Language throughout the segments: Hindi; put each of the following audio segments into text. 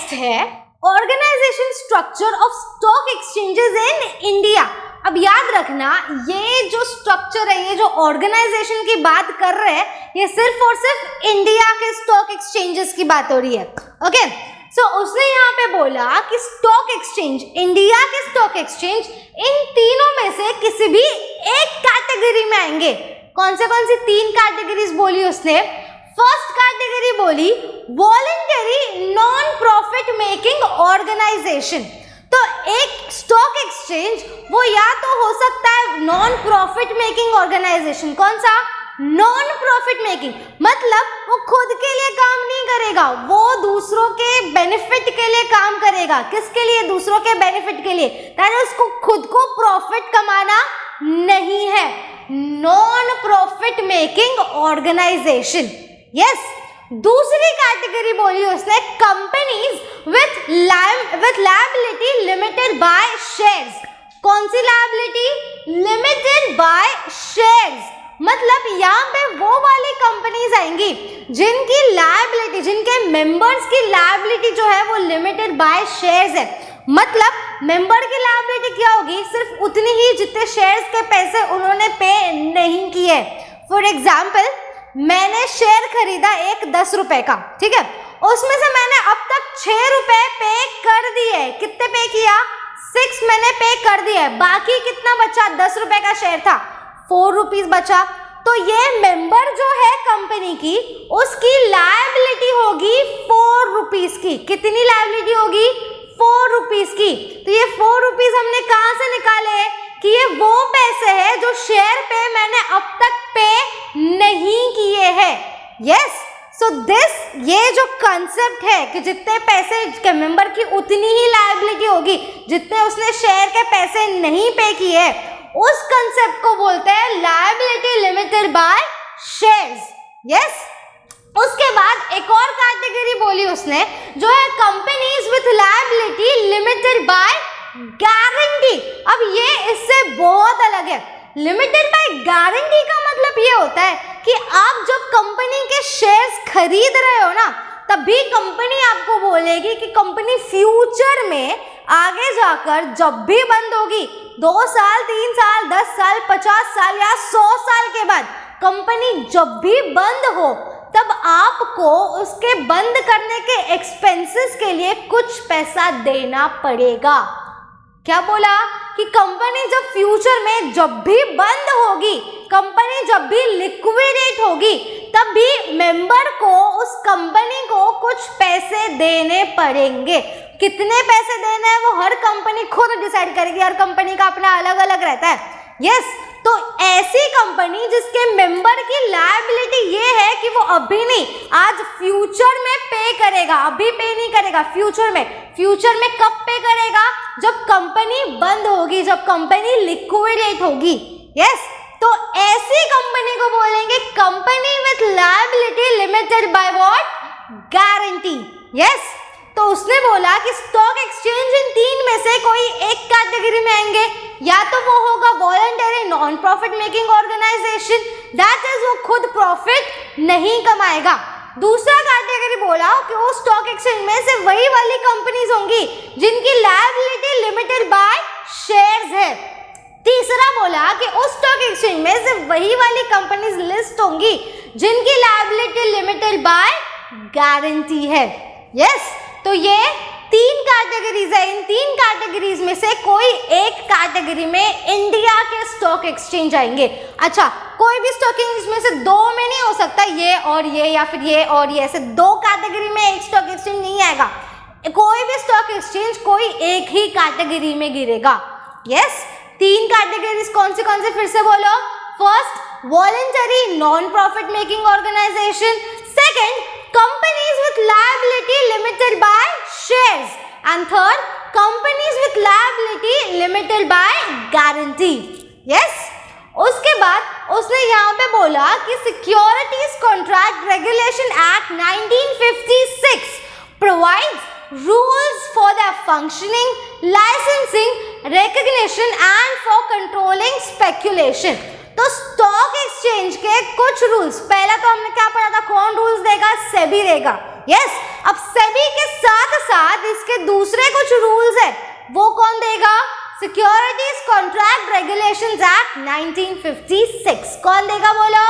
नेक्स्ट है organisation structure of stock exchanges in India. अब याद रखना, ये जो स्ट्रक्चर है, ये जो ऑर्गेनाइजेशन की बात कर रहे हैं, ये सिर्फ और सिर्फ इंडिया के स्टॉक एक्सचेंजेस की बात हो रही है। ओके, सो उसने यहाँ पे बोला कि स्टॉक एक्सचेंज, इंडिया के स्टॉक एक्सचेंज इन तीनों में से किसी भी एक कैटेगरी में आएंगे। कौन सी तीन कैटेगरीज बोली उसने? फर्स्ट कैटेगरी बोली voluntary non profit making organisation. तो एक स्टॉक एक्सचेंज वो या तो हो सकता है नॉन प्रॉफिट मेकिंग ऑर्गेनाइजेशन। कौन सा? नॉन प्रॉफिट मेकिंग, मतलब वो खुद के लिए काम नहीं करेगा, वो दूसरों के बेनिफिट के लिए काम करेगा। किसके लिए? दूसरों के बेनिफिट के लिए। यानी उसको खुद को प्रॉफिट कमाना नहीं है। Non profit making organisation. Yes, दूसरी कैटेगरी बोली उसने companies with liability limited by shares. कौन सी लायबिलिटी? लिमिटेड बाय शेयर्स, मतलब यहाँ पे वो वाली कंपनीज आएंगी जिनकी लायबिलिटी, जिनके मेंबर्स की लायबिलिटी जो है वो लिमिटेड बाय शेयर्स है। मतलब मेंबर की लायबिलिटी क्या होगी? सिर्फ उतनी ही जितने शेयर्स के पैसे उन्होंने पे नहीं किए। फॉर एग्जाम्पल, मैंने शेयर खरीदा एक 10 रुपए का, ठीक है, उसमें से मैंने अब तक 6 रुपए पे कर दिए। कितने पे किया? 6 मैंने पे कर दिए। बाकी कितना बचा? 10 रुपए का शेयर था, 4 रुपीज बचा। तो ये मेंबर जो है कंपनी की, उसकी लायबिलिटी होगी 4 रुपीज की। कितनी लायबिलिटी होगी? 4 रुपीज की। तो ये 4 रुपीज हमने कहाँ से निकाले? कि ये वो पैसे हैं जो शेयर पे मैंने अब तक पे नहीं किए हैं। यस, सो दिस, ये जो कंसेप्ट है कि जितने पैसे के मेंबर की उतनी ही लायबिलिटी होगी जितने उसने शेयर के पैसे नहीं पे किए, उस कंसेप्ट को बोलते हैं liability limited by shares. Yes, उसके बाद एक और कैटेगरी बोली उसने जो है companies with liability limited by guarantee. अब ये इससे बहुत अलग है। लिमिटेड बाय गारंटी का मतलब ये होता है कि आप जब कंपनी के शेयर्स खरीद रहे हो ना, तभी कंपनी आपको बोलेगी कि कंपनी फ्यूचर में आगे जाकर जब भी बंद होगी, 2 साल, 3 साल, 10 साल, 50 साल या 100 साल के बाद कंपनी जब भी बंद हो, तब आपको उसके बंद करने के एक्सपेंसेस के लिए कुछ पैसा देना पड़ेगा। क्या बोला? कि कंपनी जब फ्यूचर में जब भी बंद होगी, कंपनी जब भी लिक्विडेट होगी, तब भी मेंबर को, उस कंपनी को कुछ पैसे देने पड़ेंगे। कितने पैसे देने हैं वो हर कंपनी खुद डिसाइड करेगी, हर कंपनी का अपना अलग अलग रहता है। यस, तो ऐसी कंपनी जिसके मेंबर की लायबिलिटी ये है कि वो अभी नहीं, आज फ्यूचर में पे करेगा, अभी पे नहीं करेगा, फ्यूचर में। फ्यूचर में कब पे करेगा? जब कंपनी बंद होगी, जब कंपनी लिक्विडेट होगी। यस, तो ऐसी कंपनी को बोलेंगे company with liability limited by what? Guarantee. Yes, तो उसने बोला कि स्टॉक एक्सचेंज इन तीन में से कोई एक कैटेगरी में आएंगे। या तो वो होगा voluntary non profit making organisation, that is वो खुद प्रॉफिट नहीं कमाएगा। दूसरा कैटेगरी बोला कि वो स्टॉक एक्सचेंज में से वही वाली कंपनीज होंगी जिनकी लायबिलिटी लिमिटेड बाय शेयर्स है। तीसरा बोला कि उस स्टॉक एक्सचेंज में से वही वाली कंपनीज लिस्ट होंगी जिनकी लायबिलिटी लिमिटेड बाय गारंटी है। यस, तो ये 3 कैटेगरीज है। इन 3 कैटेगरीज में से कोई एक कैटेगरी में इंडिया के स्टॉक एक्सचेंज आएंगे। अच्छा, कोई भी स्टॉक एक्सचेंज में से 2 में नहीं हो सकता, ये और ये या फिर ये और ये, ऐसे 2 कैटेगरी में एक स्टॉक एक्सचेंज नहीं आएगा। कोई भी स्टॉक एक्सचेंज कोई एक ही कैटेगरी में गिरेगा। यस, 3 कैटेगरीज कौन से फिर से बोलो? First, voluntary non profit making organisation. Second, companies with liability limited by shares, and third, companies with liability limited by guarantee. Yes, उसके बाद उसने यहाँ पे बोला कि Securities Contract Regulation Act 1956 provides rules for their functioning, licensing, recognition and for controlling speculation. तो स्टॉक एक्सचेंज के कुछ रूल्स, पहला तो हमने क्या पढ़ा था, कौन रूल्स देगा? सेबी देगा। यस, अब सेबी के साथ बाद इसके दूसरे कुछ रूल्स है, वो कौन देगा? Securities contract regulations act 1956। कौन देगा बोलो?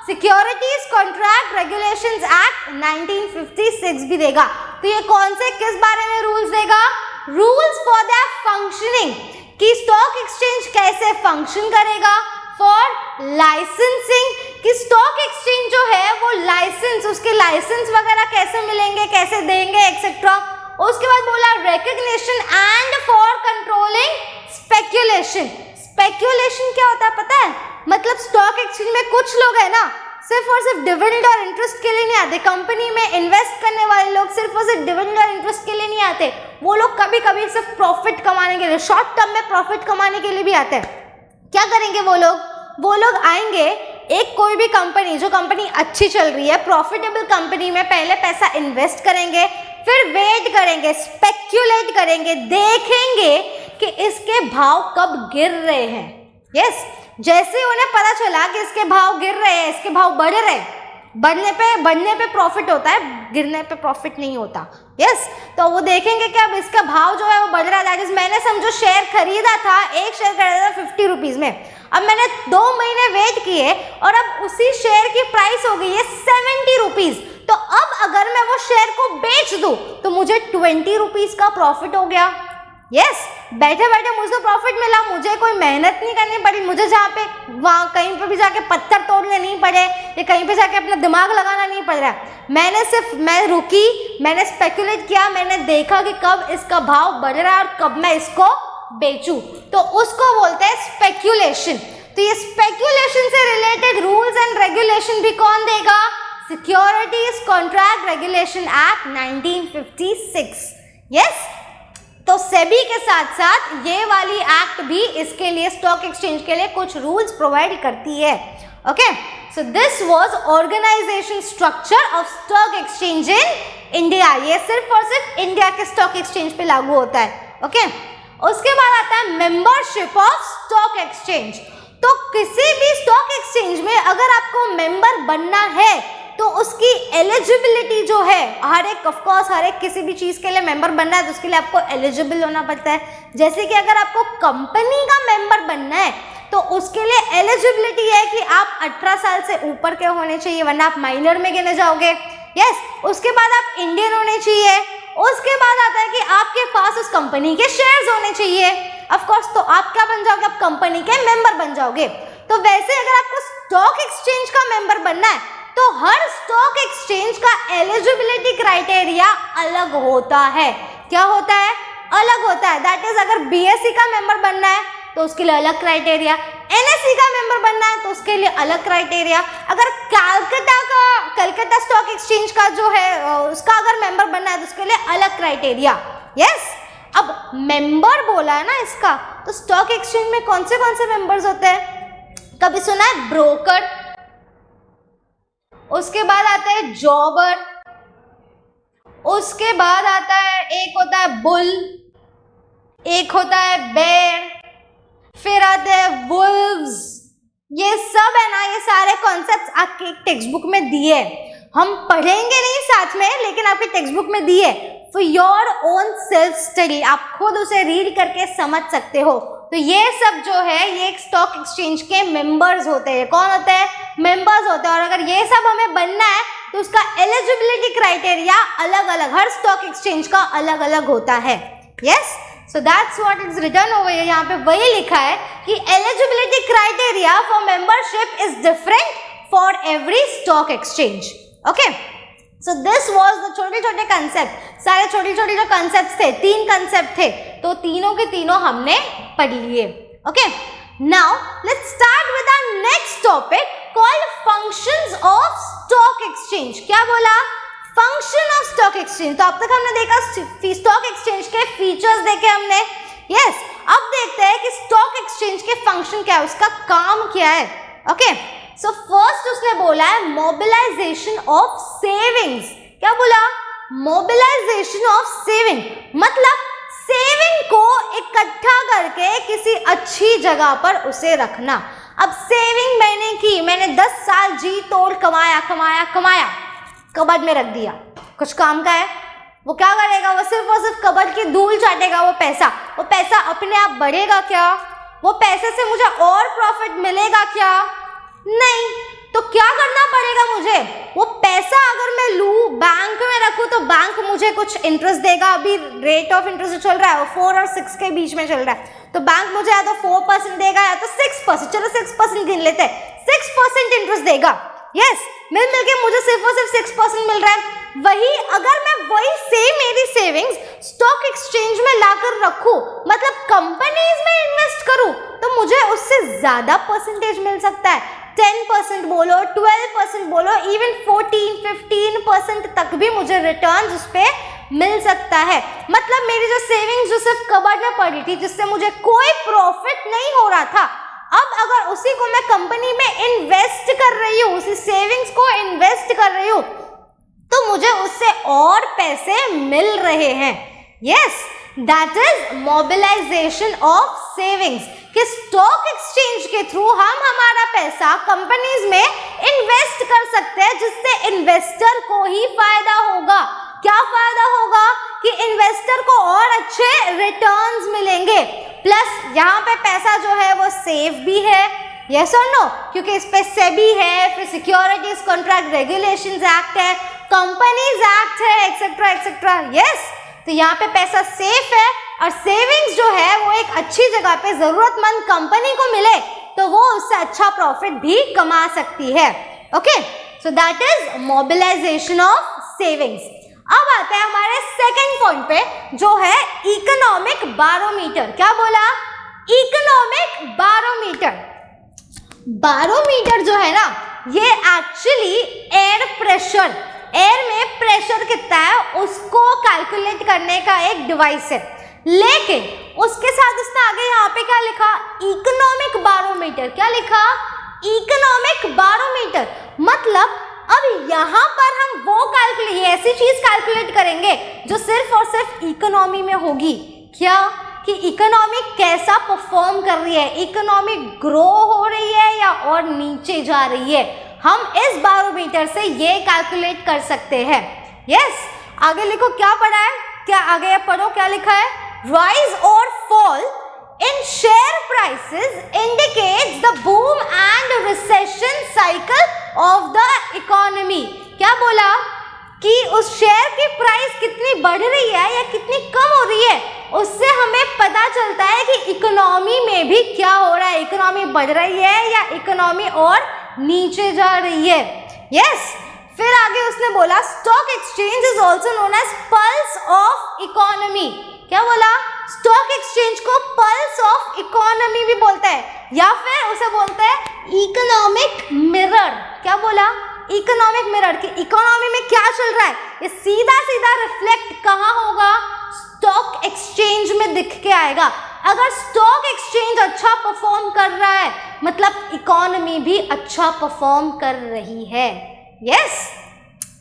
सिक्योरिटीज कॉन्ट्रैक्ट रेगुलेशंस एक्ट 1956 भी देगा। तो ये कौन से किस बारे में रूल्स देगा? रूल्स फॉर द फंक्शनिंग, कि स्टॉक एक्सचेंज कैसे फंक्शन करेगा, फॉर लाइसेंसिंग, कि स्टॉक एक्सचेंज जो है वो लाइसेंस, उसके लाइसेंस वगैरह कैसे मिलेंगे, कैसे देंगे, एक्सेट्रा। उसके बाद बोला recognition and for controlling speculation. Speculation क्या होता है पता है? मतलब स्टॉक एक्सचेंज में कुछ लोग है ना, सिर्फ और सिर्फ डिविडेंड और इंटरेस्ट के लिए नहीं आते। कंपनी में इन्वेस्ट करने वाले लोग सिर्फ और सिर्फ डिविडेंड और इंटरेस्ट के लिए नहीं आते, वो लोग कभी कभी सिर्फ प्रॉफिट कमाने के लिए, शॉर्ट टर्म में प्रॉफिट कमाने के लिए भी आते हैं। क्या करेंगे वो लोग? वो लोग आएंगे, एक कोई भी कंपनी, जो कंपनी अच्छी चल रही है, प्रॉफिटेबल कंपनी में पहले पैसा इन्वेस्ट करेंगे, फिर वेट करेंगे, स्पेक्यूलेट करेंगे, देखेंगे कि इसके भाव कब गिर रहे हैं। यस, जैसे उन्हें पता चला कि इसके भाव गिर रहे हैं, इसके भाव बढ़ रहे हैं, बढ़ने पे प्रॉफिट होता है, गिरने पे प्रॉफिट नहीं होता। यस, तो वो देखेंगे कि अब इसका भाव जो है वो बढ़ रहा है। दैट इज, मैंने समझो शेयर खरीदा था, एक शेयर खरीदा था 50 रुपीज़ में, अब मैंने 2 महीने वेट किए और अब उसी शेयर की प्राइस हो गई है 70 रुपीज़। तो अब अगर मैं वो शेयर को बेच दूं तो मुझे 20 रुपीज़ का प्रॉफिट हो गया। यस, बैठे बैठे मुझे प्रॉफिट मिला, मुझे कोई मेहनत नहीं करनी पड़ी, मुझे जहाँ पे वहाँ कहीं पे भी जाके पत्थर तोड़ने नहीं पड़े या कहीं पे जाके अपना दिमाग लगाना नहीं पड़ रहा है। मैं रुकी, मैंने स्पेकुलेट किया, मैंने देखा कि कब इसका भाव बढ़ रहा है और कब मैं इसको बेचूं, तो उसको बोलते हैं स्पेक्यूलेशन। तो ये स्पेक्यूलेशन से रिलेटेड रूल्स एंड रेगुलेशन भी कौन देगा? Securities contract regulation act 1956। Yes, तो सेबी के साथ साथ ये वाली एक्ट भी इसके लिए, स्टॉक एक्सचेंज के लिए कुछ रूल्स प्रोवाइड करती है। Okay, so this was organisation structure of stock exchange in India. ये सिर्फ और सिर्फ इंडिया के स्टॉक एक्सचेंज पे लागू होता है। ओके, उसके बाद आता है मेंबरशिप ऑफ स्टॉक एक्सचेंज। तो किसी भी स्टॉक एक्सचेंज में अगर आपको मेंबर बनना है तो उसकी एलिजिबिलिटी जो है, हर एक ऑफकोर्स हर एक किसी भी चीज़ के लिए मेंबर बनना है तो उसके लिए आपको एलिजिबल होना पड़ता है। जैसे कि अगर आपको कंपनी का मेंबर बनना है तो उसके लिए एलिजिबिलिटी है कि आप 18 साल से ऊपर के होने चाहिए, वरना आप माइनर में गिने जाओगे। यस, उसके बाद आप इंडियन होने चाहिए। उसके बाद आता है कि आपके पास उस कंपनी के शेयर्स होने चाहिए। ऑफकोर्स, तो आप क्या बन जाओगे? आप कंपनी के मेंबर बन जाओगे। तो वैसे अगर आपको स्टॉक एक्सचेंज का मेंबर बनना है तो हर स्टॉक एक्सचेंज का एलिजिबिलिटी क्राइटेरिया अलग होता है। क्या होता है? अलग होता है। दैट इज, अगर बीएसई का मेंबर बनना है तो उसके लिए अलग क्राइटेरिया, एनएसई का मेंबर बनना है तो उसके लिए अलग क्राइटेरिया, अगर कलकत्ता स्टॉक एक्सचेंज का जो है उसका अगर मेंबर बनना है तो उसके लिए अलग क्राइटेरिया। यस, अब मेंबर बोला है ना इसका, तो स्टॉक एक्सचेंज में कौन से मेंबर्स होते हैं? कभी सुना है? ब्रोकर, उसके बाद आता है जॉबर, उसके बाद आता है एक होता है बुल, एक होता है बेयर, फिर आते हैं वुल्व्स। ये सब है ना, ये सारे कॉन्सेप्ट्स आपके टेक्स्ट बुक में दिए, हम पढ़ेंगे नहीं साथ में, लेकिन आपके टेक्स्ट बुक में दिए for your own self study, आप खुद उसे रीड करके समझ सकते हो। तो ये सब जो है ये एक स्टॉक एक्सचेंज के मेंबर्स होते हैं। कौन होते हैं? मेंबर्स होते हैं। और अगर ये सब हमें बनना है तो उसका एलिजिबिलिटी क्राइटेरिया अलग अलग, हर स्टॉक एक्सचेंज का अलग अलग होता है। Yes, so that's what is written over here. यहाँ पे वही लिखा है कि eligibility criteria for membership is different for every stock exchange. Okay, so this was the छोटे छोटे कंसेप्ट, सारे छोटे छोटे जो कंसेप्ट थे, 3 कंसेप्ट थे, तो तीनों के तीनों हमने पढ़ लिए। Okay, now let's start with our next topic called functions of stock exchange. क्या बोला? Function of stock exchange. तो अब तक हमने देखा स्टॉक एक्सचेंज के फीचर्स देखे हमने। यस, अब देखते हैं कि स्टॉक एक्सचेंज के फंक्शन क्या है, उसका काम क्या है। ओके, सो फर्स्ट उसने बोला है मोबिलाइजेशन ऑफ सेविंग्स। क्या बोला? मोबिलाइजेशन ऑफ सेविंग, मतलब सेविंग को इकट्ठा करके किसी अच्छी जगह पर उसे रखना। अब सेविंग मैंने की, मैंने 10 साल जी तोड़ कमाया, कबर्ड में रख दिया, कुछ काम का है? वो क्या करेगा, वो सिर्फ और सिर्फ कबर्ड की धूल चाटेगा। वो पैसा अपने आप बढ़ेगा क्या? वो पैसे से मुझे और प्रॉफिट मिलेगा क्या? नहीं। तो क्या करना पड़ेगा मुझे? वो पैसा अगर मैं लूँ बैंक में रखूँ तो बैंक मुझे कुछ इंटरेस्ट देगा। अभी रेट ऑफ इंटरेस्ट चल रहा है वो 4 और 6 के बीच में चल रहा है, तो बैंक मुझे या तो 4% देगा या तो 6%, चलो 6% गिन लेते हैं, 6% इंटरेस्ट देगा। यस, मिल के मुझे सिर्फ और सिर्फ 6% मिल रहा है। वही अगर मैं वही सेम मेरी सेविंग्स स्टॉक एक्सचेंज में लाकर रखूं, मतलब कंपनीज में इन्वेस्ट करूं, तो मुझे उससे ज्यादा परसेंटेज मिल सकता है। 10% बोलो, 12% बोलो, इवन 14-15% तक भी मुझे रिटर्न उस पे मिल सकता है। मतलब मेरी जो सेविंग्स जो सिर्फ कबर्ड में पड़ी थी, जिससे मुझे कोई प्रॉफिट नहीं हो रहा था, अब अगर उसी को मैं कंपनी में इन्वेस्ट कर रही हूँ, उसी सेविंग्स को इन्वेस्ट कर रही हूँ, तो मुझे उससे और पैसे मिल रहे हैं। Yes, that is mobilisation of savings, कि स्टॉक एक्सचेंज के थ्रू हम हमारा पैसा कंपनीज में इन्वेस्ट कर सकते हैं, जिससे इन्वेस्टर को ही फायदा होगा। क्या फायदा होगा? कि इन्वेस्टर को और अच्छे रिटर्न्स मिलेंगे, प्लस यहाँ पे पैसा जो है वो सेफ भी है। यस और नो? क्योंकि इस पे सेबी है, फिर सिक्योरिटीज कॉन्ट्रैक्ट रेगुलेशंस एक्ट है, कंपनीज एक्ट है, एक्सेट्रा एक्सेट्रा। यस, तो यहाँ पे पैसा सेफ है और सेविंग्स जो है वो एक अच्छी जगह पे जरूरतमंद कंपनी को मिले तो वो उससे अच्छा प्रॉफिट भी कमा सकती है। Okay, so that is mobilisation of savings. अब आते हैं हमारे सेकंड पॉइंट पे, जो है इकोनॉमिक बैरोमीटर। क्या बोला? Economic barometer. बैरोमीटर जो है ना, ये एक्चुअली एयर में प्रेशर कितना है उसको कैलकुलेट करने का एक डिवाइस है, लेकिन उसके साथ उसने आगे यहाँ पे क्या लिखा? Economic barometer. क्या लिखा? Economic barometer. मतलब अब यहाँ पर हम वो ऐसी चीज कैलकुलेट करेंगे जो सिर्फ और सिर्फ इकोनॉमी में होगी। क्या? कि इकोनॉमी कैसा परफॉर्म कर रही है, इकोनॉमी ग्रो हो रही है या और नीचे जा रही है, हम इस बैरोमीटर से ये कैलकुलेट कर सकते हैं। यस, आगे लिखो क्या पढ़ा है, क्या आगे पढ़ो क्या लिखा है? राइज और fall in share prices indicates the boom and recession cycle of the economy. क्या बोला? कि उस शेयर की प्राइस कितनी बढ़ रही है या कितनी कम हो रही है, उससे हमें पता चलता है कि इकोनॉमी में भी क्या हो रहा है, इकोनॉमी बढ़ रही है या इकोनॉमी और नीचे जा रही है। यस, फिर आगे उसने बोला stock exchange is also known as pulse of economy. क्या बोला? स्टॉक एक्सचेंज को पल्स ऑफ इकोनॉमी भी बोलते हैं, या फिर उसे बोलते हैं इकोनॉमिक मिरर। क्या बोला? इकोनॉमिक मिरर, की इकोनॉमी में क्या चल रहा है ये सीधा सीधा रिफ्लेक्ट कहाँ होगा? स्टॉक एक्सचेंज में दिख के आएगा। अगर स्टॉक एक्सचेंज अच्छा परफॉर्म कर रहा है मतलब इकोनॉमी भी अच्छा परफॉर्म कर रही है। यस,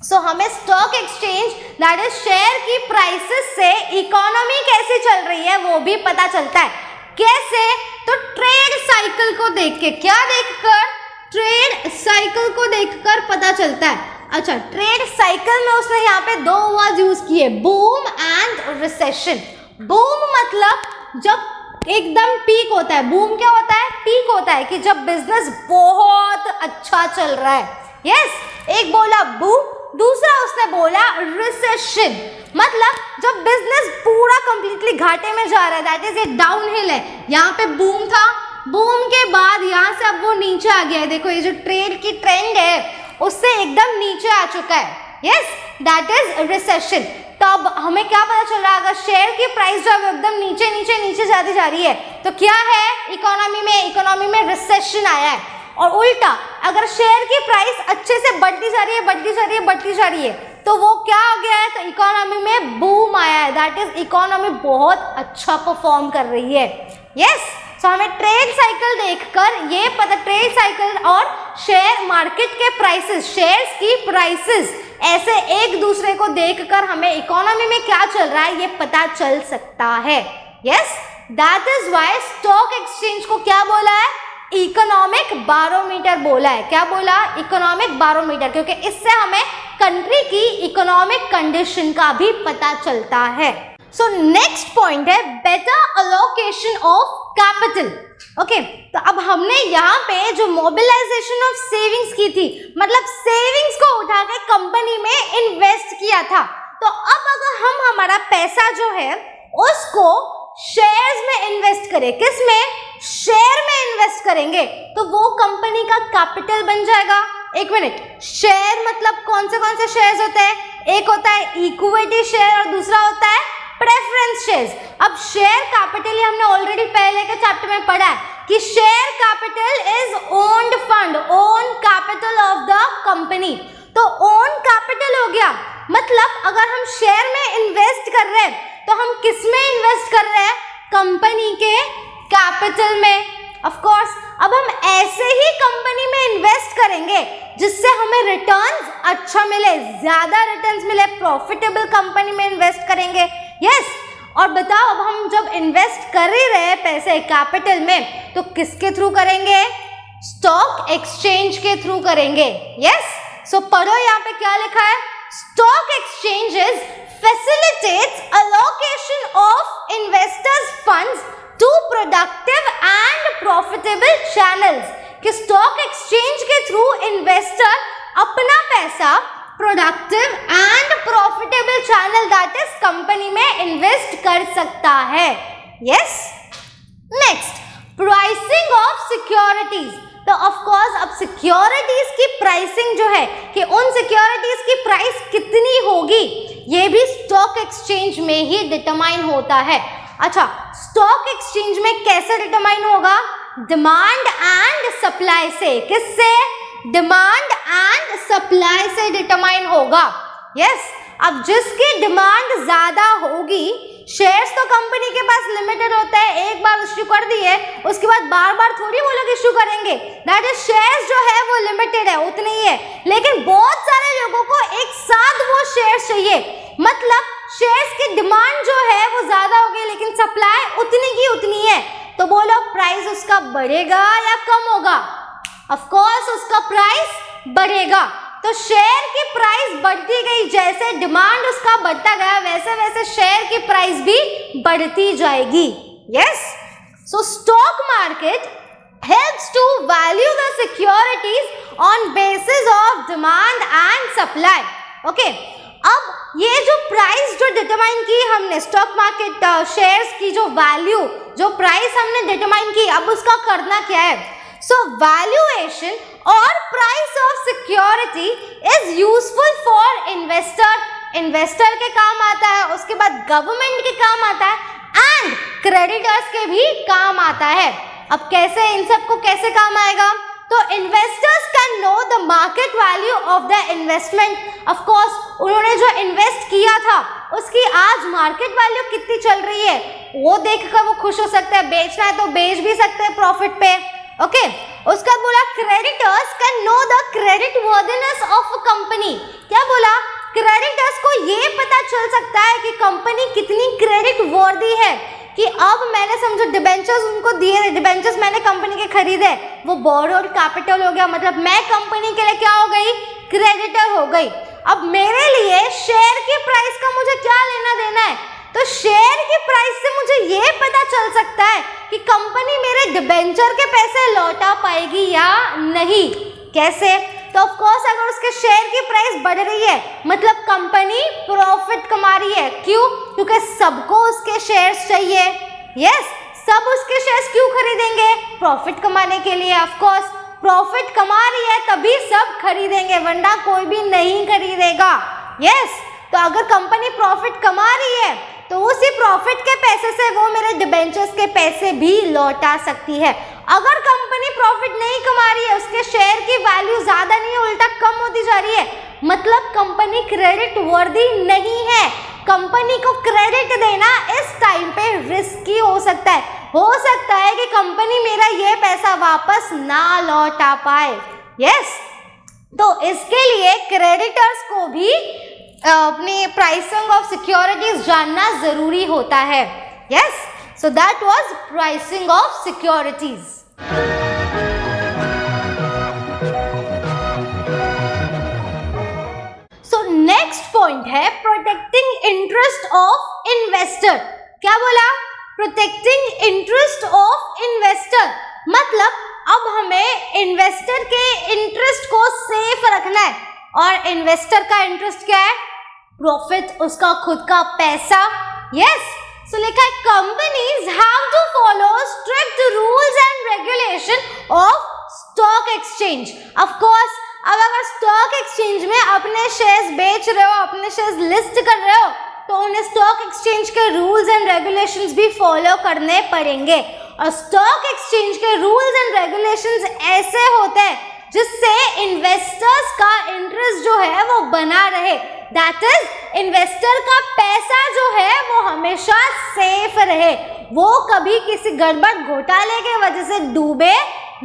सो हमें stock exchange that is share की प्राइसेस से इकोनॉमी कैसे चल रही है वो भी पता चलता है। कैसे? तो ट्रेड साइकिल को देख के। क्या देखकर? ट्रेड साइकिल को देखकर पता चलता है। अच्छा, ट्रेड साइकिल में उसने यहाँ पे दो वर्ड यूज किए, बूम एंड रिसेशन। बूम मतलब जब एकदम पीक होता है, बूम क्या होता है? पीक होता है, कि जब बिजनेस बहुत अच्छा चल रहा है। यस, एक बोला बूम, दूसरा उसने बोला रिसेशन, मतलब जब बिजनेस पूरा कंप्लीटली घाटे में जा रहा है, दैट इज ए डाउनहिल है। यहाँ पे बूम था, बूम के बाद यहाँ से अब वो नीचे आ गया है। देखो ये जो ट्रेड की ट्रेंड है उससे एकदम नीचे आ चुका है। Yes, that is recession. तब हमें क्या पता चल रहा है? अगर शेयर की प्राइस जो है एकदम नीचे नीचे नीचे जाती जा रही है तो क्या है? इकोनॉमी में रिसेशन आया है। और उल्टा, अगर शेयर की प्राइस अच्छे से बढ़ती जा रही है तो वो क्या आ गया है? तो इकोनॉमी में बूम आया है, दैट इज इकोनॉमी बहुत अच्छा परफॉर्म कर रही है। यस, तो हमें ट्रेड साइकिल देखकर ये पता, ट्रेड साइकिल और शेयर मार्केट के प्राइसेस, शेयर्स की प्राइसेस, ऐसे एक दूसरे को देखकर हमें इकोनॉमी में क्या चल रहा है ये पता चल सकता है। Yes, that is why stock exchange को क्या बोला है? इकोनॉमिक बैरोमीटर बोला है। क्या बोला? इकोनॉमिक बैरोमीटर, क्योंकि इससे हमें कंट्री की इकोनॉमिक कंडीशन का भी पता चलता है। सो नेक्स्ट पॉइंट है better allocation of capital. Okay, तो अब हमने यहाँ पे जो मोबिलाइजेशन ऑफ सेविंग्स की थी, मतलब सेविंग्स को उठा के कंपनी में इन्वेस्ट किया था, तो अब अगर हम हमारा पैसा जो है उसको शेयर्स में इन्वेस्ट करें, किस में? शेयर में इन्वेस्ट करेंगे, तो वो कंपनी का कैपिटल बन जाएगा। एक मिनट, शेयर मतलब कौन से शेयर्स होते हैं? एक होता है इक्विटी शेयर और दूसरा होता है प्रेफरेंस शेयर्स। अब शेयर कैपिटल हमने ऑलरेडी पहले के चैप्टर में पढ़ा है कि share capital is owned fund, own capital of the company. तो ओन कैपिटल हो गया, मतलब अगर हम शेयर में इन्वेस्ट कर रहे हैं तो हम किस में इन्वेस्ट कर रहे हैं? कंपनी के कैपिटल में। ऑफ कोर्स अब हम ऐसे ही कंपनी में इन्वेस्ट करेंगे जिससे हमें रिटर्न्स अच्छा मिले, ज्यादा रिटर्न्स मिले, प्रॉफिटेबल कंपनी में इन्वेस्ट करेंगे। यस, और बताओ अब हम जब इन्वेस्ट कर ही रहे हैं पैसे कैपिटल में, तो किसके थ्रू करेंगे? स्टॉक एक्सचेंज के थ्रू करेंगे। यस, सो पढ़ो यहाँ पे क्या लिखा है? Stock exchanges facilitates allocation of investors funds to productive and profitable channels, कि स्टॉक एक्सचेंज के थ्रू इन्वेस्टर अपना पैसा productive and profitable channel that is company में इन्वेस्ट कर सकता है। Yes, next pricing of securities. तो ऑफ कोर्स अब सिक्योरिटीज की प्राइसिंग जो है कि उन सिक्योरिटीज की प्राइस कितनी होगी, ये भी स्टॉक एक्सचेंज में ही डिटरमाइन होता है। अच्छा, स्टॉक एक्सचेंज में कैसे डिटरमाइन होगा? डिमांड एंड सप्लाई से। किससे? डिमांड एंड सप्लाई से डिटरमाइन होगा। यस, अब जिसकी डिमांड ज्यादा होगी, शेयर्स तो कंपनी के पास लिमिटेड होता है, एक बार इश्यू कर दिए उसके बाद बार बार थोड़ी वो लोग इश्यू करेंगे, दैट इज शेयर्स जो है वो लिमिटेड है, उतने ही है। लेकिन बहुत सारे लोगों को एक साथ वो शेयर्स चाहिए, मतलब शेयर्स की डिमांड जो है वो ज्यादा होगी लेकिन सप्लाई उतनी की उतनी है, तो बोलो प्राइस उसका बढ़ेगा या कम होगा? ऑफ कोर्स उसका प्राइस बढ़ेगा। तो शेयर की प्राइस बढ़ती गई, जैसे डिमांड उसका बढ़ता गया वैसे वैसे शेयर की प्राइस भी बढ़ती जाएगी। Yes, so stock market helps to value the securities on basis of demand and supply. Okay, अब ये जो प्राइस जो डिटरमाइन की हमने स्टॉक मार्केट शेयर्स की जो वैल्यू, जो प्राइस हमने डिटरमाइन की, अब उसका करना क्या है? सो वैल्यूएशन और price of security is useful for investor. Investor के काम आता है, उसके बाद गवर्नमेंट के काम आता है एंड क्रेडिटर्स के भी काम आता है। अब कैसे इन सबको कैसे काम आएगा? तो investors can know the market value of the investment. Of course उन्होंने जो इन्वेस्ट किया था उसकी आज मार्केट वैल्यू कितनी चल रही है वो देखकर वो खुश हो सकते हैं, बेचना है तो बेच भी सकते हैं प्रॉफिट पे। ओके, उसका बोला creditors can know the credit worthiness of a company. क्या बोला? क्रेडिटर्स को ये पता चल सकता है कि कंपनी कितनी क्रेडिट वर्दी है, कि अब मैंने समझो डिबेंचर्स उनको दिए, डिबेंचर्स मैंने कंपनी के खरीदे, वो बोरोड कैपिटल हो गया, मतलब मैं कंपनी के लिए क्या हो गई? क्रेडिटर हो गई। अब मेरे लिए शेयर की प्राइस का मुझे क्या लेना देना है? तो शेयर की प्राइस से मुझे ये पता चल सकता है कि कंपनी मेरे डिबेंचर के पैसे लौटा पाएगी या नहीं। कैसे? तो ऑफ कोर्स अगर उसके शेयर की प्राइस बढ़ रही है मतलब कंपनी प्रॉफिट कमा रही है। क्यों? क्योंकि सबको उसके शेयर्स चाहिए। यस, सब उसके शेयर्स क्यों खरीदेंगे? प्रॉफिट कमाने के लिए। ऑफ कोर्स प्रॉफिट कमा रही है तभी सब खरीदेंगे, वरना कोई भी नहीं खरीदेगा। यस, तो अगर कंपनी प्रॉफिट कमा रही है तो उसी प्रॉफिट के पैसे से वो मेरे डिबेंचर्स के पैसे भी लौटा सकती है। अगर कंपनी प्रॉफिट नहीं कमा रही है, उसके शेयर की वैल्यू ज्यादा नहीं है, उल्टा कम होती जा रही है, मतलब कंपनी क्रेडिट वर्दी नहीं है। कंपनी को क्रेडिट देना इस टाइम पे रिस्की हो सकता है। हो सकता है कि कंपनी मेरा ये पैसा वापस ना लौटा पाए। यस, तो इसके लिए क्रेडिटर्स को भी अपनी प्राइसिंग ऑफ सिक्योरिटीज जानना जरूरी होता है। Yes, so that was pricing of securities. Next point है प्रोटेक्टिंग इंटरेस्ट ऑफ इन्वेस्टर। क्या बोला? प्रोटेक्टिंग इंटरेस्ट ऑफ इन्वेस्टर, मतलब अब हमें इन्वेस्टर के इंटरेस्ट को सेफ रखना है। और इन्वेस्टर का इंटरेस्ट क्या है? प्रॉफिट, उसका खुद का पैसा। यस, सो लिखा है companies have to follow strict rules and regulation of stock exchange. Of course, अब अगर स्टॉक एक्सचेंज में अपने शेयर्स बेच रहे हो, अपने शेयर्स लिस्ट कर रहे हो, तो उन्हें स्टॉक एक्सचेंज के रूल्स एंड रेगुलेशंस भी फॉलो करने पड़ेंगे। और स्टॉक एक्सचेंज के रूल्स एंड रेगुलेशंस ऐसे होते हैं जिससे इन्वेस्टर्स का इंटरेस्ट जो है वो बना रहे, दैट इज इन्वेस्टर का पैसा जो है वो हमेशा सेफ रहे, वो कभी किसी गड़बड़ घोटाले के वजह से डूबे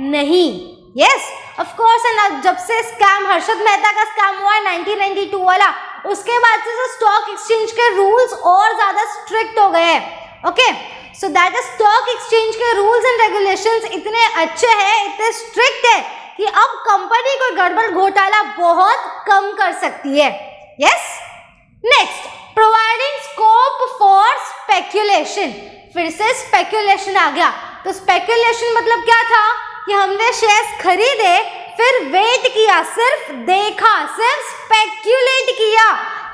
नहीं। यस, ऑफ कोर्स, जब से स्कैम हर्षद मेहता का स्कैम हुआ है 1992 वाला, उसके बाद से स्टॉक एक्सचेंज के रूल्स और ज्यादा स्ट्रिक्ट हो गए हैं। Okay, so that is stock exchange के रूल्स एंड रेगुलेशंस इतने अच्छे हैं, इतने स्ट्रिक्ट है कि अब कंपनी कोई गड़बड़ घोटाला बहुत कम कर सकती है। Yes, next, providing scope for speculation. फिर से स्पेक्यूलेशन आ गया। तो स्पेक्यूलेशन मतलब क्या था कि हमने शेयर्स खरीदे, फिर वेट किया, सिर्फ देखा, सिर्फ स्पेक्यूलेट किया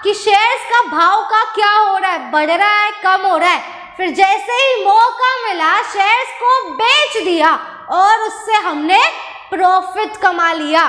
कि शेयर्स का भाव का क्या हो रहा है, बढ़ रहा है, कम हो रहा है। फिर जैसे ही मौका मिला शेयर्स को बेच दिया और उससे हमने प्रॉफिट कमा लिया।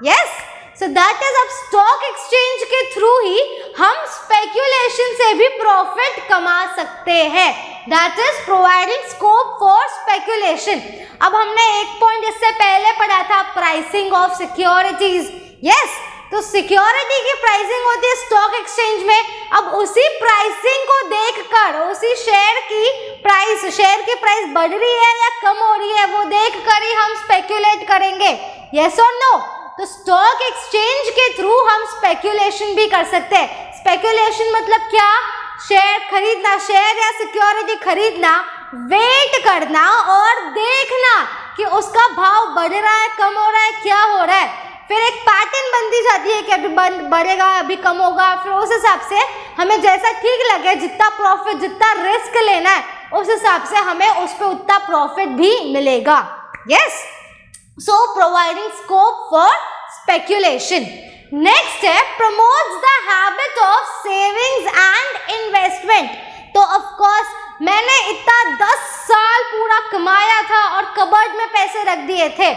यस, सो दैट इज, अब स्टॉक एक्सचेंज के थ्रू ही हम स्पेक्यूलेशन से भी प्रॉफिट कमा सकते हैं, that is providing scope for speculation. अब हमने एक पॉइंट इससे पहले पढ़ा था, प्राइसिंग ऑफ सिक्योरिटीज। यस, तो सिक्योरिटी की प्राइसिंग होती है स्टॉक एक्सचेंज में। अब उसी प्राइसिंग को देखकर, उसी शेयर की प्राइस बढ़ रही है या कम हो रही है, वो देखकर ही हम स्पेक्यूलेट करेंगे। यस और नो? तो स्टॉक एक्सचेंज के थ्रू हम स्पेक्यूलेशन भी कर सकते हैं। स्पेक्यूलेशन मतलब क्या? शेयर खरीदना, शेयर या सिक्योरिटी खरीदना, वेट करना और देखना कि उसका भाव बढ़ रहा है, कम हो रहा है, क्या हो रहा है। फिर एक पैटर्न बनती जाती है कि अभी बढ़ेगा, अभी कम होगा। फिर उस हिसाब से हमें जैसा ठीक लगे, जितना प्रॉफिट, जितना रिस्क लेना है, उस हिसाब से हमें उस पर उतना प्रॉफिट भी मिलेगा। Yes, so providing scope for speculation. Next है promotes the habit of savings and investment. तो ऑफ कोर्स मैंने इतना 10 साल पूरा कमाया था और कबर्ड में पैसे रख दिए थे।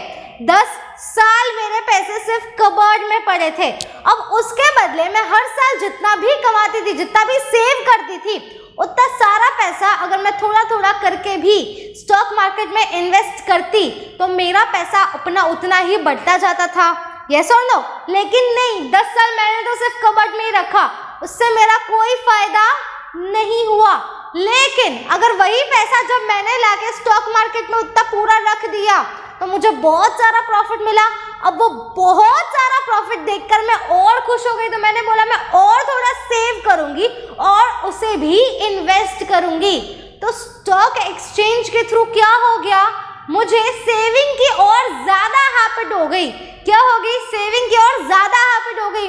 10 साल मेरे पैसे सिर्फ कबर्ड में पड़े थे। अब उसके बदले मैं हर साल जितना भी कमाती थी, जितना भी सेव करती थी, उतना सारा पैसा अगर मैं थोड़ा थोड़ा करके भी स्टॉक मार्केट में इन्वेस्ट करती तो मेरा पैसा अपना उतना ही बढ़ता जाता था। यस और नो? लेकिन नहीं, 10 साल मैंने तो सिर्फ कबर्ड में ही रखा, उससे मेरा कोई फायदा नहीं हुआ। लेकिन अगर वही पैसा जब मैंने लाके स्टॉक मार्केट में उतना पूरा रख दिया तो मुझे बहुत सारा प्रॉफिट मिला। अब वो बहुत सारा प्रॉफिट देखकर मैं और खुश हो गई, तो मैंने बोला मैं और थोड़ा सेव करूंगी और उसे भी इन्वेस्ट करूंगी। तो स्टॉक एक्सचेंज के थ्रू क्या हो गया, मुझे सेविंग की और ज्यादा हैबिट हो गई। क्या हो गई? सेविंग की और ज्यादा हैबिट हो गई।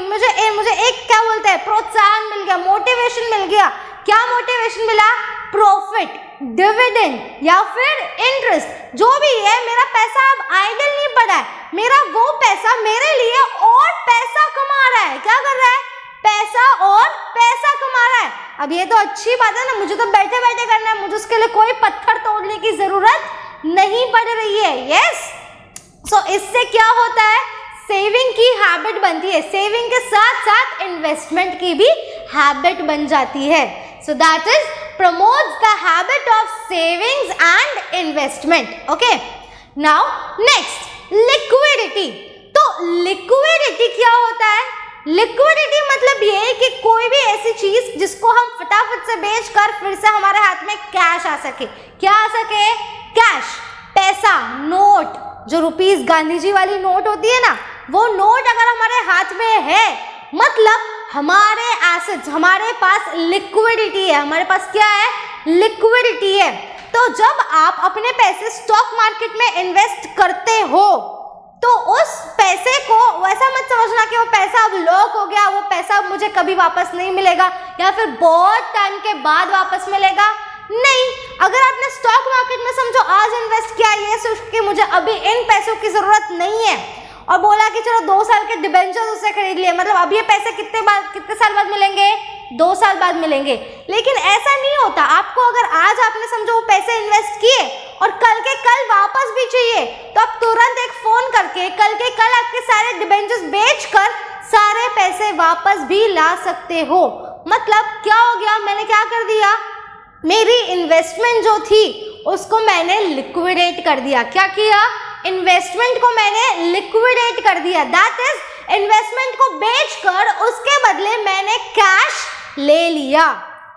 मुझे एक क्या बोलते हैं, प्रोत्साहन मिल गया, मोटिवेशन मिल गया। क्या मोटिवेशन मिला? प्रॉफिट, डिविडेंड या फिर इंटरेस्ट, जो भी है, मेरा पैसा अब आइडल नहीं पड़ा है। मेरा वो पैसा मेरे लिए और पैसा कमा रहा है। क्या कर रहा है? पैसा और पैसा कमा रहा है। अब ये तो अच्छी बात है ना, मुझे तो बैठे बैठे करना है, मुझे उसके लिए कोई पत्थर तोड़ने की जरूरत नहीं पड़ रही है। यस, सो इससे क्या होता है, सेविंग की हैबिट बनती है, सेविंग के साथ साथ इन्वेस्टमेंट की भी हैबिट बन जाती है। सो that is promotes the habit of savings and investment. Okay, now next, liquidity. तो liquidity क्या होता है? liquidity मतलब ये है कि कोई भी ऐसी चीज जिसको हम फटाफट से बेचकर फिर से हमारे हाथ में कैश आ सके। क्या आ सके? कैश, पैसा, नोट, जो रुपीस गांधी जी वाली नोट होती है ना, वो नोट अगर हमारे हाथ में है, मतलब हमारे एसेट्स, हमारे पास लिक्विडिटी है। हमारे पास क्या है? लिक्विडिटी है। तो जब आप अपने पैसे स्टॉक मार्केट में इन्वेस्ट करते हो तो उस पैसे को वैसा मत समझना कि वो पैसा अब लॉक हो गया, वो पैसा अब मुझे कभी वापस नहीं मिलेगा या फिर बहुत टाइम के बाद वापस मिलेगा। नहीं, अगर आपने स्टॉक मार्केट में समझो आज इन्वेस्ट किया, ये सोच के मुझे अभी इन पैसों की जरूरत नहीं है और बोला कि चलो 2 साल के डिबेंचर्स उससे खरीद लिए, मतलब अब ये पैसे कितने साल बाद मिलेंगे? 2 साल बाद मिलेंगे। लेकिन ऐसा नहीं होता। आपको अगर आज आपने समझो वो पैसे इन्वेस्ट किए और कल के कल वापस भी चाहिए तो आप तुरंत एक फोन करके कल के कल आपके सारे डिबेंचर्स बेचकर सारे पैसे वापस भी ला सकते हो। मतलब क्या हो गया, मैंने क्या कर दिया, मेरी इन्वेस्टमेंट जो थी उसको मैंने लिक्विडेट कर दिया। क्या किया? इन्वेस्टमेंट को मैंने लिक्विडेट कर दिया। दैट इज इन्वेस्टमेंट को बेचकर उसके बदले मैंने कैश ले लिया।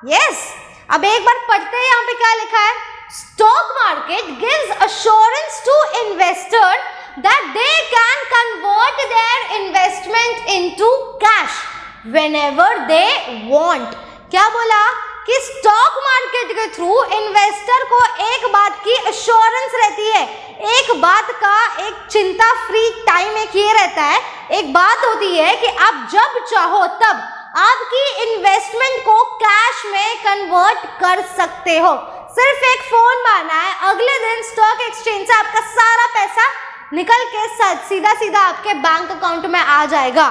यस, अब एक बार पढ़ते हैं यहाँ पे क्या लिखा है। Stock market gives assurance to investor that they can convert their investment into cash whenever they want. क्या बोला कि स्टॉक मार्केट के थ्रू इन्वेस्टर को एक बात की अश्योरेंस रहती है, एक बात का एक चिंता फ्री टाइम एक ये रहता है, एक बात होती है कि आप जब चाहो तब आपकी इन्वेस्टमेंट को कैश में कन्वर्ट कर सकते हो। सिर्फ एक फोन मारना है, अगले दिन स्टॉक एक्सचेंज से आपका सारा पैसा निकल के सीधा सीधा आपके बैंक अकाउंट में आ जाएगा।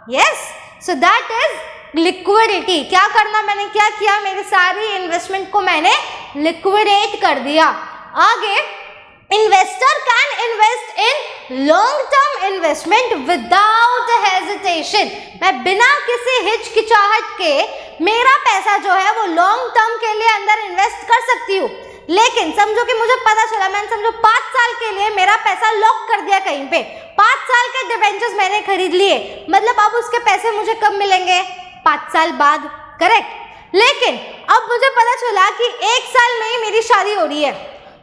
Yes, so that is liquidity. क्या करना, मैंने क्या किया, मेरी सारी इन्वेस्टमेंट को मैंने लिक्विडेट कर दिया। आगे, investor can invest in long term investment without hesitation. मैं बिना किसी हिचकिचाहट के मेरा पैसा जो है वो लॉन्ग टर्म के लिए अंदर इन्वेस्ट कर सकती हूँ। लेकिन समझो कि मुझे पता चला, मैंने समझो 5 साल के लिए मेरा पैसा लॉक कर दिया कहीं पे, 5 साल के डिबेंचर्स मैंने खरीद लिए, मतलब अब उसके पैसे मुझे कब मिलेंगे? 5 साल बाद, करेक्ट। लेकिन अब मुझे पता चला कि 1 साल में ही मेरी शादी हो रही है,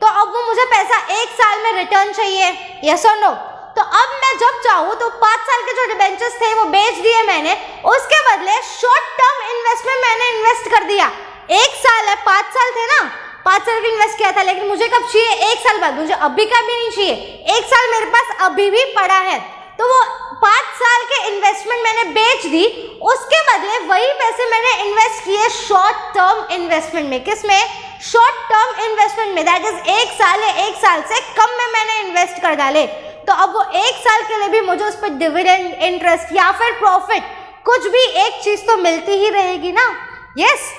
तो अब वो मुझे पैसा 1 साल में रिटर्न चाहिए, यस और नो। तो अब मैं जब चाहूँ तो 5 साल के जो डिबेंचर्स थे वो बेच दिए मैंने, उसके बदले शॉर्ट टर्म इन्वेस्टमेंट मैंने इन्वेस्ट कर दिया। 1 साल है, 5 साल थे ना, 5 साल का इन्वेस्ट किया था, लेकिन मुझे कब चाहिए? 1 साल बाद। मुझे अभी का भी नहीं चाहिए, 1 साल मेरे पास अभी भी पड़ा है, तो वो 5 साल के इन्वेस्टमेंट मैंने बेच दी, उसके बदले वही पैसे मैंने इन्वेस्ट किए शॉर्ट टर्म इन्वेस्टमेंट में। किस में? शॉर्ट टर्म इन्वेस्टमेंट में। दैट इज 1 साल या 1 साल से कम में मैंने इन्वेस्ट कर डाले, तो अब वो 1 साल के लिए भी मुझे उस पर डिविडेंड, इंटरेस्ट या फिर प्रॉफिट, कुछ भी एक चीज तो मिलती ही रहेगी ना। यस,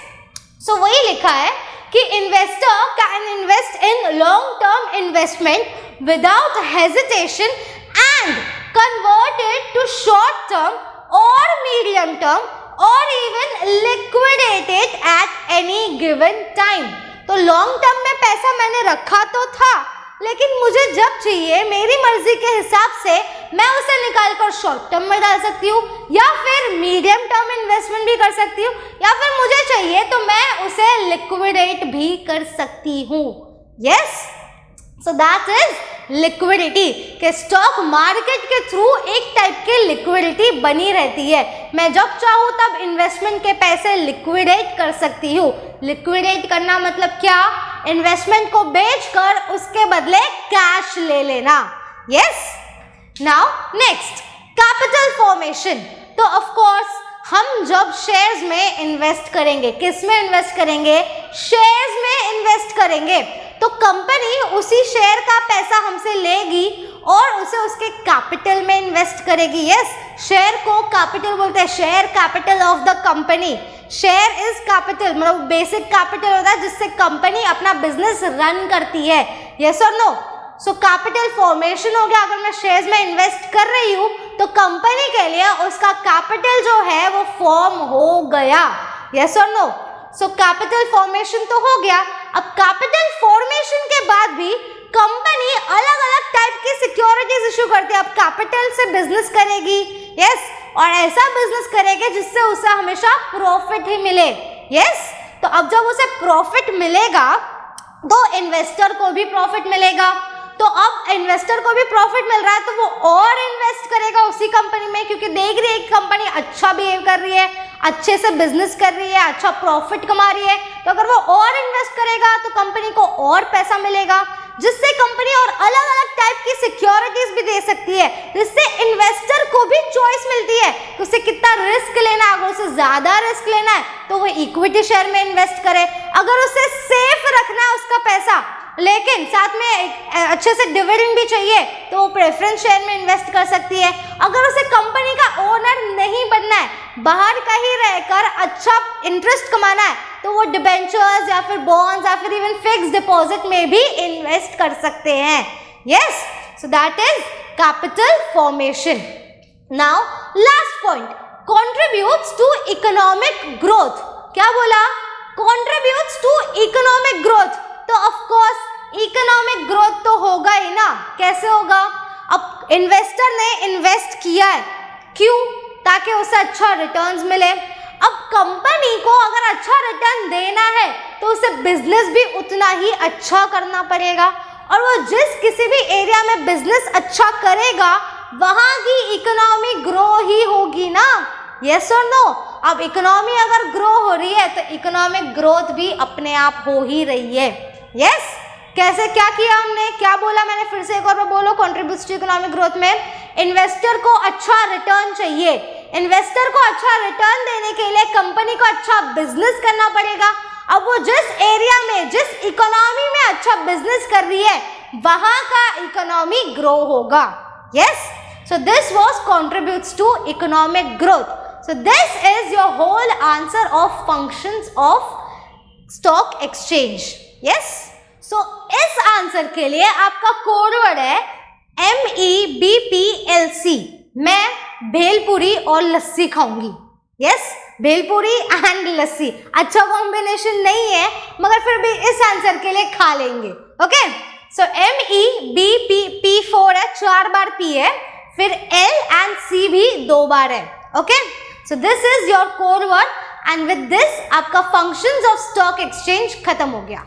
सो वही लिखा है कि investor can invest in long term investment without hesitation and convert it to short term or medium term or even liquidate it at any given time। तो लॉन्ग टर्म में पैसा मैंने रखा तो था, लेकिन मुझे जब चाहिए मेरी मर्जी के हिसाब से मैं उसे निकाल कर शॉर्ट टर्म में डाल सकती हूँ या फिर मीडियम टर्म इन्वेस्टमेंट भी कर सकती हूँ, या फिर मुझे चाहिए तो मैं उसे लिक्विडेट भी कर सकती हूँ। Yes, so that is liquidity के स्टॉक मार्केट के थ्रू एक टाइप की लिक्विडिटी बनी रहती है। मैं जब चाहूँ तब इन्वेस्टमेंट के पैसे लिक्विडेट कर सकती हूँ। लिक्विडेट करना मतलब क्या? इन्वेस्टमेंट को बेचकर उसके बदले कैश ले लेना। Yes, now next, capital formation. तो ऑफ कोर्स हम जब शेयर्स में इन्वेस्ट करेंगे, किस में इन्वेस्ट करेंगे? शेयर्स में इन्वेस्ट करेंगे, तो कंपनी उसी शेयर का पैसा हमसे लेगी और उसे उसके कैपिटल में इन्वेस्ट करेगी। यस, शेयर को कैपिटल बोलते हैं, share capital of the company. Share is capital, मतलब बेसिक कैपिटल होता है जिससे कंपनी अपना बिजनेस रन करती है। यस और नो? सो कैपिटल फॉर्मेशन हो गया। अगर मैं शेयर्स में इन्वेस्ट कर रही हूँ तो कंपनी के लिए उसका कैपिटल जो है वो फॉर्म हो गया। यस और नो? सो कैपिटल फॉर्मेशन तो हो गया। अब कैपिटल फॉर्मेशन के बाद भी कंपनी अलग अलग टाइप की सिक्योरिटीज इशू करती है। अब कैपिटल से बिजनेस करेगी, यस, और ऐसा बिजनेस करेगी जिससे उसे हमेशा प्रॉफिट ही मिले। यस, तो अब जब उसे प्रॉफिट मिलेगा तो इन्वेस्टर को भी प्रॉफिट मिलेगा। तो अब इन्वेस्टर को भी प्रॉफिट मिल रहा है तो वो और इन्वेस्ट करेगा उसी कंपनी में, क्योंकि देख रही है कि कंपनी अच्छा बिहेव कर रही है, अच्छे से बिजनेस कर रही है, अच्छा प्रॉफिट कमा रही है, तो अगर वो और इन्वेस्ट करेगा तो कंपनी को और पैसा मिलेगा। जिससे कंपनी और अलग अलग टाइप की सिक्योरिटीज भी दे सकती है, जिससे इन्वेस्टर को भी चॉइस मिलती है कि उसे कितना रिस्क लेना है। अगर उसे ज्यादा रिस्क लेना है तो वो इक्विटी शेयर में इन्वेस्ट करे, अगर उसे सेफ रखना है उसका पैसा लेकिन साथ में अच्छे से डिविडेंड भी चाहिए तो वो प्रेफरेंस शेयर में इन्वेस्ट कर सकती है। अगर उसे कंपनी का ओनर नहीं बनना है, बाहर कहीं रहकर अच्छा इंटरेस्ट कमाना है, तो वो डिबेंचर्स या फिर बॉन्ड्स या फिर इवन फिक्स्ड डिपॉजिट में भी इन्वेस्ट कर सकते हैं। Yes, so that is capital formation. Now last point, contributes to economic growth. क्या बोला? Contributes to economic growth. तो ऑफ कोर्स इकोनॉमिक ग्रोथ तो होगा ही ना। कैसे होगा? अब इन्वेस्टर ने इन्वेस्ट किया है, क्यों? ताकि उसे अच्छा रिटर्न्स मिले। अब कंपनी को अगर अच्छा रिटर्न देना है तो उसे बिजनेस भी उतना ही अच्छा करना पड़ेगा, और वो जिस किसी भी एरिया में बिजनेस अच्छा करेगा वहां की इकोनॉमी ग्रो ही होगी ना। यस और नो? अब इकोनॉमी अगर ग्रो हो रही है तो इकोनॉमिक ग्रोथ भी अपने आप हो ही रही है। यस, कैसे? क्या किया हमने? क्या बोला मैंने? फिर से एक और बार बोलो। कंट्रीब्यूट्स टू इकोनॉमिक ग्रोथ में इन्वेस्टर को अच्छा रिटर्न चाहिए। इन्वेस्टर को अच्छा रिटर्न देने के लिए कंपनी को अच्छा बिजनेस करना पड़ेगा। अब वो जिस एरिया में, जिस इकोनॉमी में अच्छा बिजनेस कर रही है वहां का इकोनॉमी ग्रो होगा। Yes, so this was contributes to economic growth. So this is your whole answer of functions of stock exchange. Yes? So इस आंसर के लिए आपका कोड वर्ड है MEBPLC। मैं भेलपुरी और लस्सी खाऊंगी। Yes? भेलपुरी एंड लस्सी अच्छा कॉम्बिनेशन नहीं है, मगर फिर भी इस आंसर के लिए खा लेंगे। ओके, सो MEBP P4 है, 4 बार P है, फिर L एंड C भी 2 बार है। Okay, so this is your code word and with this आपका functions of stock exchange खत्म हो गया।